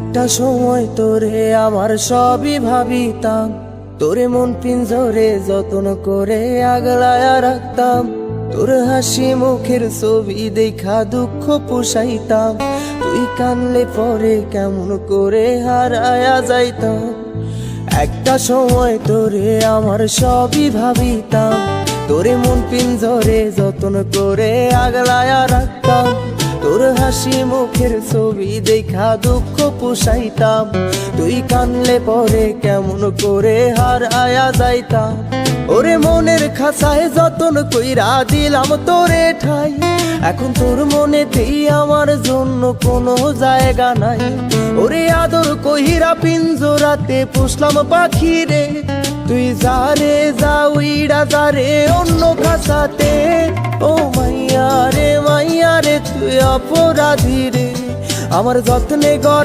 একটা সময় তোরে আমার সবই ভাবিতাম, তোরে মন পিঞ্জরে যত্ন করে আগলায়া রাখতাম। তোর হাসি মুখের ছবি দেখা দুঃখ পোষাইতাম, তুই কানলে পরে কেমন করে হারায়া যাইতাম। একটা সময় তোরে আমার সবই ভাবিতাম, তোরে মন পিঞ্জরে যত্ন করে আগলায়া রাখতাম। তোর হাসি মুখের ছবি দেখা দুঃখ পোষাইতাম, তুই কানলে পরে কেমন করে হারায়া যাইতাম। ওরে মনের খাঁচায় যতন কইরা দিলাম তোরে ঠাই, এখন তোর মনেতেই আমার জন্য কোনো জায়গা নাই। ওরে আদর কইরা পিঞ্জরাতে পুষলাম পাখি রে, তুই যারে যা উইড়া যারে অন্য খাঁচাতে। ও মাইয়া রে তুই অপরাধী রে, আমার যত্নে গড়